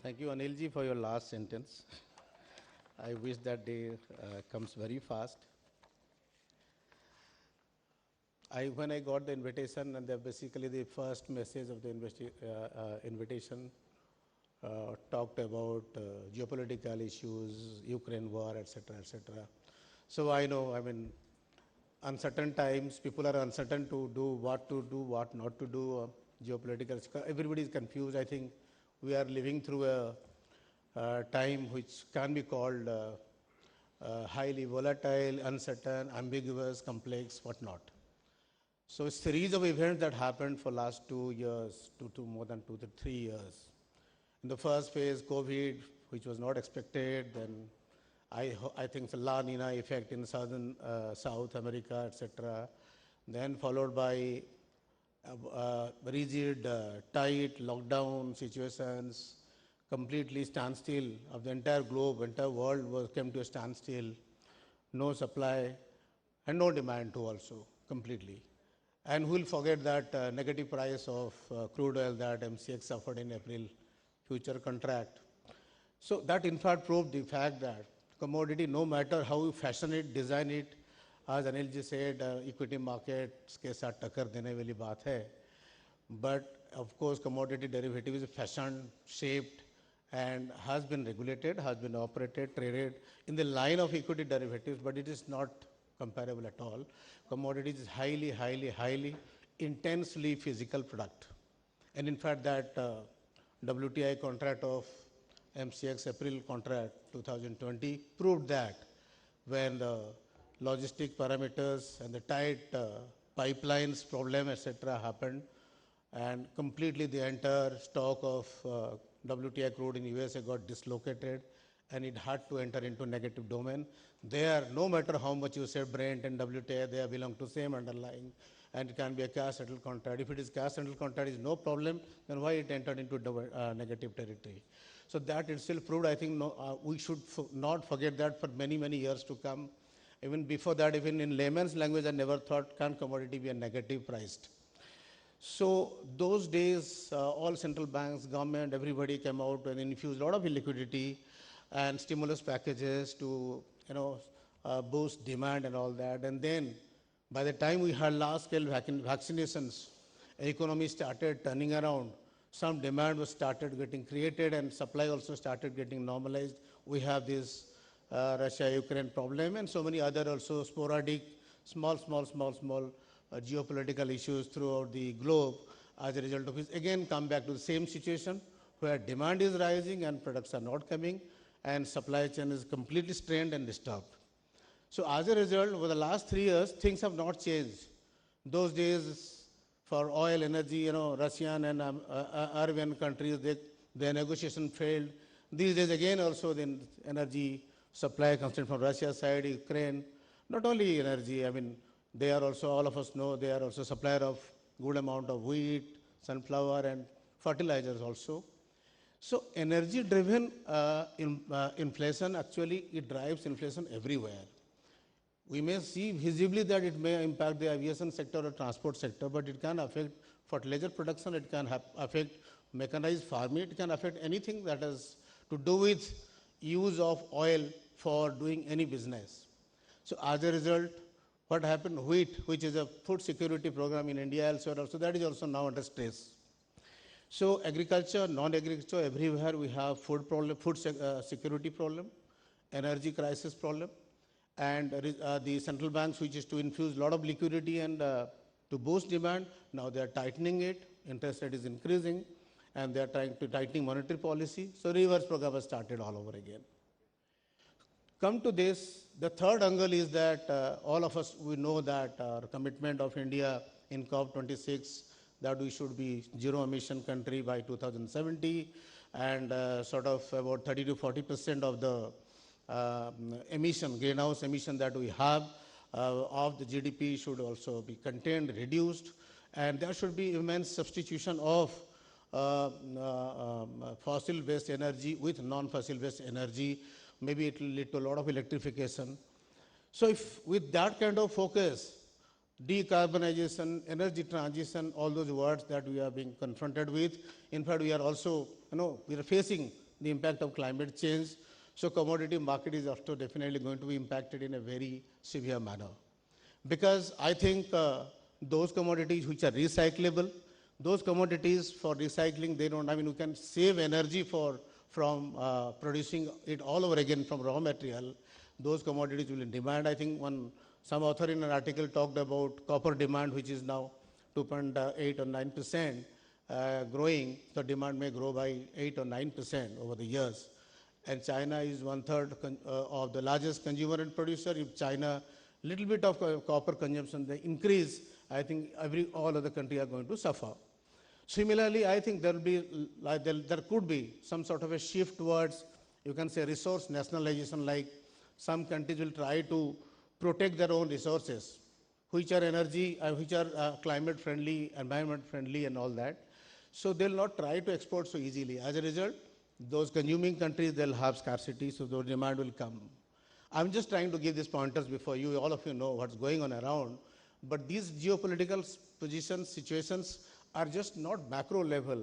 Thank you, Anilji, for your last sentence. I wish that day comes very fast. When I got the invitation, and basically the first message of the invitation talked about geopolitical issues, Ukraine war, etc., etc. So I know, uncertain times, people are uncertain to do, what not to do, geopolitical, everybody is confused. I think we are living through a time which can be called highly volatile, uncertain, ambiguous, complex, whatnot. So a series of events that happened for last 2 years, more than 2 to 3 years. In the first phase, COVID, which was not expected, then I think the La Nina effect in southern South America, etc. Then followed by rigid, tight lockdown situations, completely standstill of the entire globe, entire world came to a standstill, no supply and no demand too also, completely. And who will forget that negative price of crude oil that MCX suffered in April future contract. So that in fact proved the fact that commodity, no matter how you fashion it, design it, as Anil ji said, equity markets के साथ टक्कर देने वाली बात है. But of course, commodity derivative is fashioned, shaped, and has been regulated, has been operated, traded in the line of equity derivatives, but it is not comparable at all. Commodities is highly, intensely physical product. And in fact, that WTI contract of MCX April contract 2020 proved that when the logistic parameters and the tight pipelines problem, etc. happened, and completely the entire stock of WTI crude in USA got dislocated, and it had to enter into negative domain. There, no matter how much you say Brent and WTI, they belong to same underlying, and it can be a cash settled contract. If it is cash settled contract, is no problem, then why it entered into negative territory? So that itself proved, I think, we should not forget that for many years to come. Even before that, even in layman's language, I never thought, can commodity be a negative priced? So those days, all central banks, government, everybody came out and infused a lot of liquidity and stimulus packages to boost demand and all that. And then by the time we had large-scale vaccinations, economy started turning around. Some demand was started getting created, and supply also started getting normalized. We have this Russia-Ukraine problem, and so many other also sporadic, small geopolitical issues throughout the globe. As a result of it, again come back to the same situation where demand is rising and products are not coming, and supply chain is completely strained and disturbed. So as a result, over the last 3 years, things have not changed. Those days, for oil, energy, Russian and Arabian countries, their negotiation failed. These days, again, also the energy supply comes in from Russia side, Ukraine. Not only energy, they are also, all of us know, they are also supplier of good amount of wheat, sunflower, and fertilizers also. So energy-driven inflation, actually, it drives inflation everywhere. We may see visibly that it may impact the aviation sector or transport sector, but it can affect fertilizer production, it can affect mechanized farming, it can affect anything that has to do with use of oil for doing any business. So as a result, what happened? Wheat, which is a food security program in India elsewhere also, that is also now under stress. So agriculture, non-agriculture, everywhere we have food problem, security problem, energy crisis problem, and the central banks, which is to infuse a lot of liquidity and to boost demand, now they are tightening it, interest rate is increasing, and they are trying to tightening monetary policy. So reverse program has started all over again. Come to this, the third angle is that all of us, we know that our commitment of India in COP26, that we should be zero emission country by 2070, and sort of about 30 to 40% of the greenhouse emission that we have of the GDP should also be contained, reduced, and there should be immense substitution of fossil-based energy with non-fossil-based energy. Maybe it will lead to a lot of electrification. So if with that kind of focus, decarbonization, energy transition, all those words that we are being confronted with, in fact, we are also, we are facing the impact of climate change. So commodity market is also definitely going to be impacted in a very severe manner. Because I think those commodities which are recyclable, those commodities for recycling, they don't, I mean, you can save energy from producing it all over again from raw material. Those commodities will in demand. I think some author in an article talked about copper demand, which is now 2.8 or 9% growing. The demand may grow by 8 or 9% over the years. And China is one-third of the largest consumer and producer. If China little bit of copper consumption they increase, I think all other countries are going to suffer. Similarly, I think there could be some sort of a shift towards, you can say, resource nationalization, like some countries will try to protect their own resources, which are energy, which are climate friendly, environment friendly and all that. So they'll not try to export so easily. As a result, those consuming countries, they'll have scarcity, so the demand will come. I'm just trying to give these pointers before you. All of you know what's going on around. But these geopolitical positions, situations are just not macro level.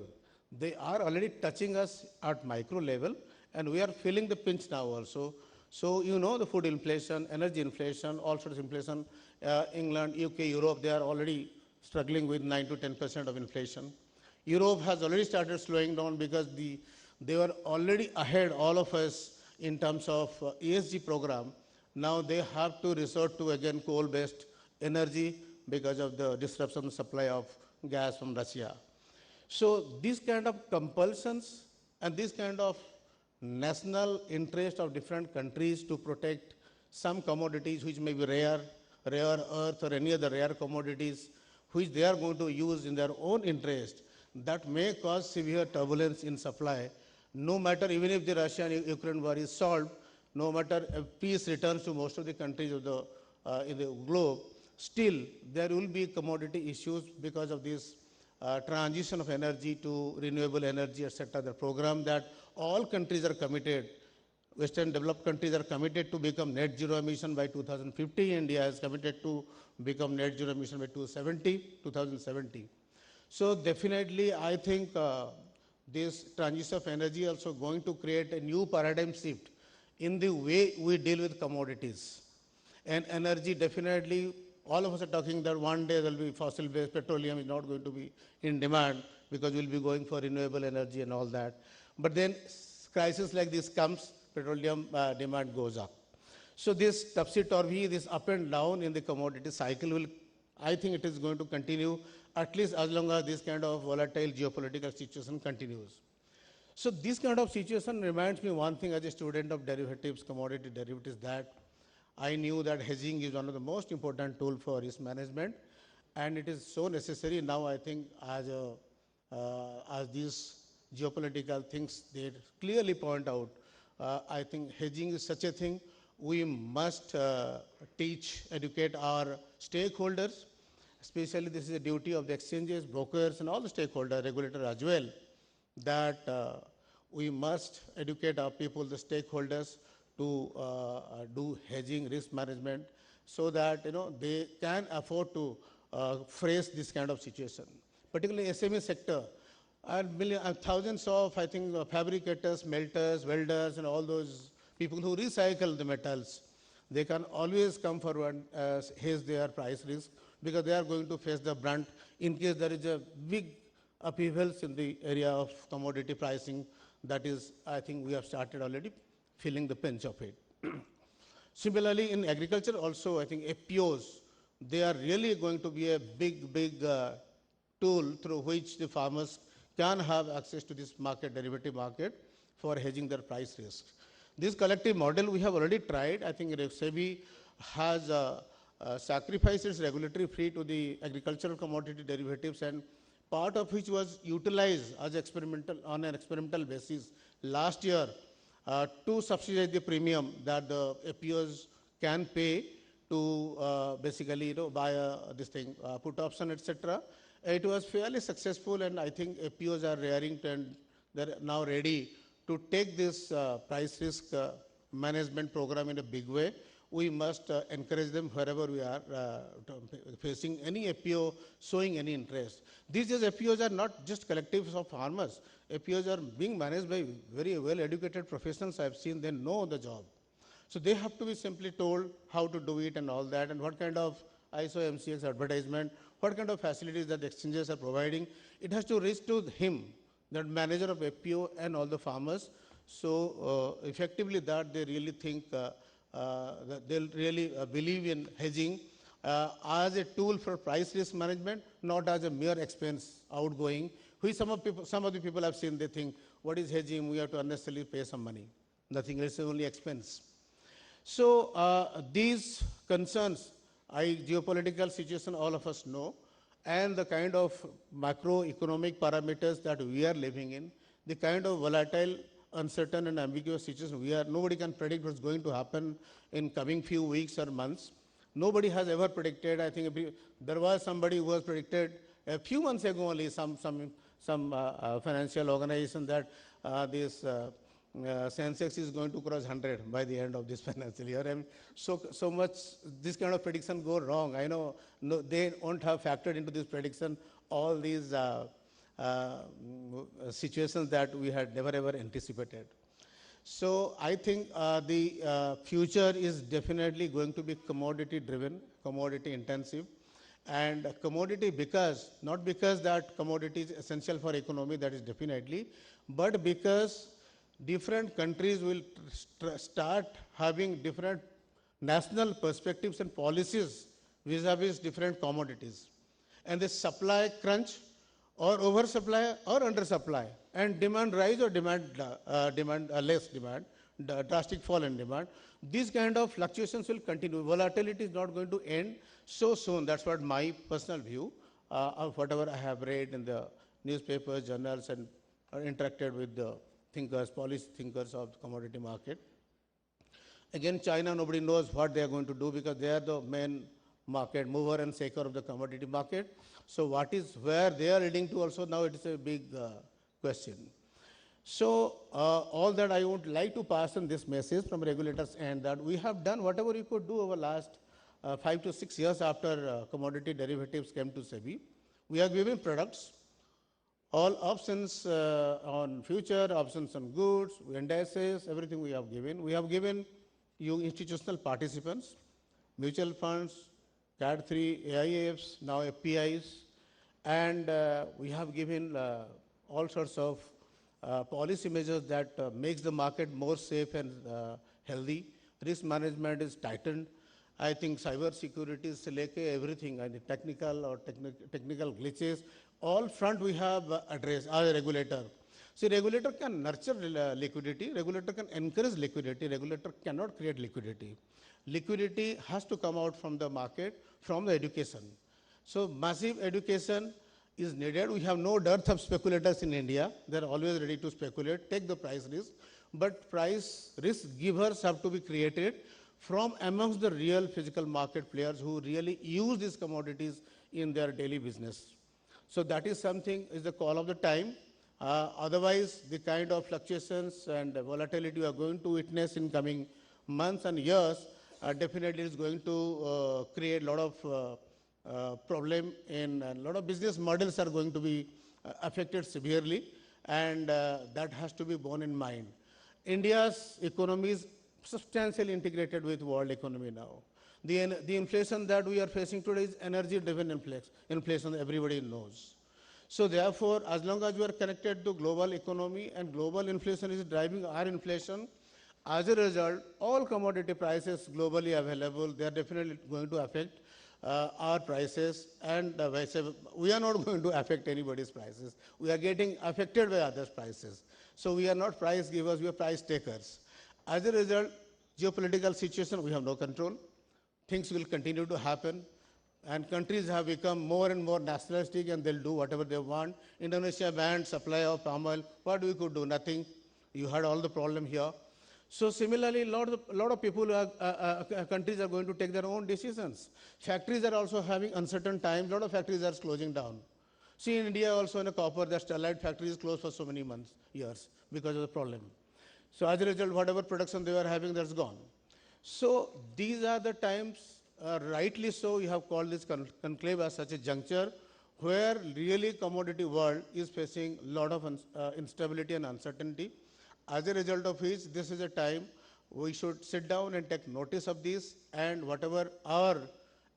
They are already touching us at micro level, and we are feeling the pinch now also. So you know the food inflation, energy inflation, all sorts of inflation. England, UK, Europe, they are already struggling with 9 to 10% of inflation. Europe has already started slowing down because they were already ahead, all of us, in terms of ESG program. Now they have to resort to, again, coal-based energy because of the disruption of supply of gas from Russia. So these kind of compulsions and this kind of national interest of different countries to protect some commodities which may be rare earth or any other rare commodities which they are going to use in their own interest, that may cause severe turbulence in supply. No matter, even if the Russia and Ukraine war is solved, no matter if peace returns to most of the countries of in the globe, still there will be commodity issues because of this transition of energy to renewable energy, etc. The program that all countries are committed, Western developed countries are committed to become net zero emission by 2050. India is committed to become net zero emission by 2070. So definitely, I think this transition of energy also going to create a new paradigm shift in the way we deal with commodities. And energy, definitely, all of us are talking that one day there will be fossil-based petroleum is not going to be in demand because we'll be going for renewable energy and all that. But then crisis like this comes, petroleum demand goes up. So this topsy-turvy, this up and down in the commodity cycle will, I think it is going to continue at least as long as this kind of volatile geopolitical situation continues. So this kind of situation reminds me one thing as a student of derivatives, commodity derivatives, that I knew that hedging is one of the most important tools for risk management, and it is so necessary now. I think as these geopolitical things they clearly point out, I think hedging is such a thing. We must teach, educate our stakeholders. Especially this is a duty of the exchanges, brokers, and all the stakeholders, regulators as well, that we must educate our people, the stakeholders, to do hedging, risk management, so that they can afford to face this kind of situation. Particularly SME sector, and thousands of, I think, fabricators, melters, welders, and all those people who recycle the metals, they can always come forward as hedge their price risk, because they are going to face the brunt in case there is a big upheavals in the area of commodity pricing. That is, I think we have started already feeling the pinch of it. Similarly, in agriculture also, I think FPOs, they are really going to be a big tool through which the farmers can have access to this market, derivative market, for hedging their price risks. This collective model we have already tried. I think SEBI has sacrificed its regulatory fee to the agricultural commodity derivatives, and part of which was utilized as on an experimental basis last year to subsidize the premium that the FPOs can pay to basically buy this thing, put option, etc. It was fairly successful, and I think FPOs are rearing to, and they're now ready to take this price risk management program in a big way. we must encourage them wherever we are facing any FPO showing any interest. These days FPOs are not just collectives of farmers. FPOs are being managed by very well educated professionals I have seen, they know the job. So they have to be simply told how to do it and all that, and what kind of ISO MCX advertisement, what kind of facilities that the exchanges are providing. It has to reach to him, that manager of FPO and all the farmers. So effectively that they really think that they'll really believe in hedging as a tool for price risk management, not as a mere expense outgoing, which some of the people have seen, they think, what is hedging? We have to unnecessarily pay some money. Nothing else, only expense. So these concerns, geopolitical situation, all of us know, and the kind of macroeconomic parameters that we are living in, the kind of volatile, uncertain and ambiguous situation nobody can predict what's going to happen in coming few weeks or months. Nobody has ever predicted. I think there was somebody who was predicted a few months ago only, some financial organization, that this Sensex is going to cross 100 by the end of this financial year. And so much this kind of prediction go wrong. I know they won't have factored into this prediction all these situations that we had never ever anticipated. So I think the future is definitely going to be commodity driven, commodity intensive, and commodity not because that commodity is essential for economy, that is definitely, but because different countries will start having different national perspectives and policies vis-a-vis different commodities. And the supply crunch or oversupply or undersupply, and demand rise or less demand, drastic fall in demand, these kind of fluctuations will continue. Volatility is not going to end so soon. That's what my personal view of whatever I have read in the newspapers, journals, and interacted with the thinkers, policy thinkers of the commodity market. Again, China, nobody knows what they are going to do because they are the main market mover and shaker of the commodity market. So where they are leading to also now, it is a big question. So all that I would like to pass on this message from regulators, and that we have done whatever we could do over last 5 to 6 years after commodity derivatives came to SEBI. We are giving products, all options on future, options on goods, indices, everything we have given. We have given you institutional participants, mutual funds, CAD3, AIFs, now FPIs, and we have given all sorts of policy measures that makes the market more safe and healthy. Risk management is tightened. I think cyber security is everything, and technical glitches, all front we have addressed as a regulator. See, regulator can nurture liquidity, regulator can encourage liquidity, regulator cannot create liquidity. Liquidity has to come out from the market, from the education. So massive education is needed. We have no dearth of speculators in India. They're always ready to speculate, take the price risk. But price risk givers have to be created from amongst the real physical market players who really use these commodities in their daily business. So that is something, is the call of the time. Otherwise, the kind of fluctuations and volatility we are going to witness in coming months and years definitely is going to create a lot of problem, and a lot of business models are going to be affected severely, and that has to be borne in mind. India's economy is substantially integrated with world economy now. The inflation that we are facing today is energy-driven inflation, everybody knows. So therefore, as long as we are connected to global economy and global inflation is driving our inflation, as a result, all commodity prices globally available, they are definitely going to affect our prices, and we are not going to affect anybody's prices. We are getting affected by others' prices. So we are not price givers, we are price takers. As a result, geopolitical situation, we have no control. Things will continue to happen, and countries have become more and more nationalistic, and they'll do whatever they want. Indonesia banned supply of palm oil. What we could do? Nothing. You had all the problem here. So similarly, a lot of people, countries are going to take their own decisions. Factories are also having uncertain times. A lot of factories are closing down. See, in India also in a copper, the Sterlite factory is closed for so many months, years, because of the problem. So as a result, whatever production they were having, that's gone. So these are the times, rightly so, you have called this conclave as such a juncture where really commodity world is facing a lot of instability and uncertainty. As a result of which, this is a time we should sit down and take notice of this, and whatever our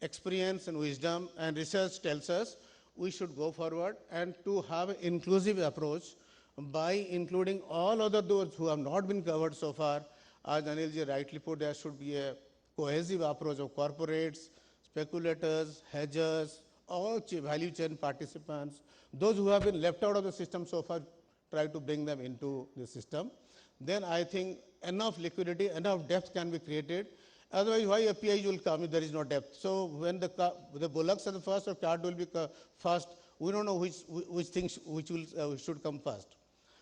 experience and wisdom and research tells us, we should go forward and to have an inclusive approach by including all other those who have not been covered so far. As Anilji rightly put, there should be a cohesive approach of corporates, speculators, hedgers, all value chain participants, those who have been left out of the system so far, try to bring them into the system. Then I think enough liquidity, enough depth can be created. Otherwise, why APIs will come if there is no depth? So when the bullocks are the first or card will be first, we don't know which things should come first.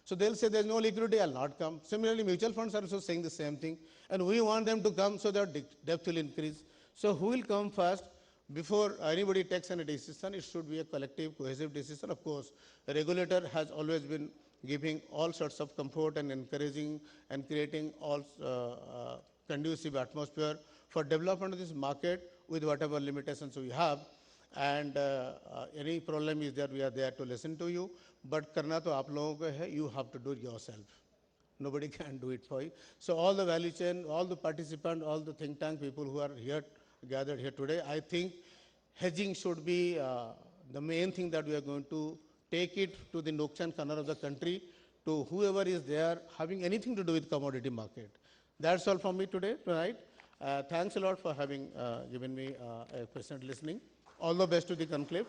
So they'll say there's no liquidity, I'll not come. Similarly, mutual funds are also saying the same thing. And we want them to come so that depth will increase. So who will come first? Before anybody takes any decision, it should be a collective, cohesive decision. Of course, the regulator has always been giving all sorts of comfort and encouraging and creating all conducive atmosphere for development of this market with whatever limitations we have. And any problem is there, we are there to listen to you. But karna to aap logon ko hai, you have to do it yourself. Nobody can do it for you. So all the value chain, all the participants, all the think tank people who are here, gathered here today, I think hedging should be the main thing that we are going to take it to the nooks and corner of the country, to whoever is there having anything to do with commodity market. That's all from me today, tonight. Thanks a lot for having given me a patient listening. All the best to the conclave.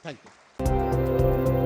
Thank you.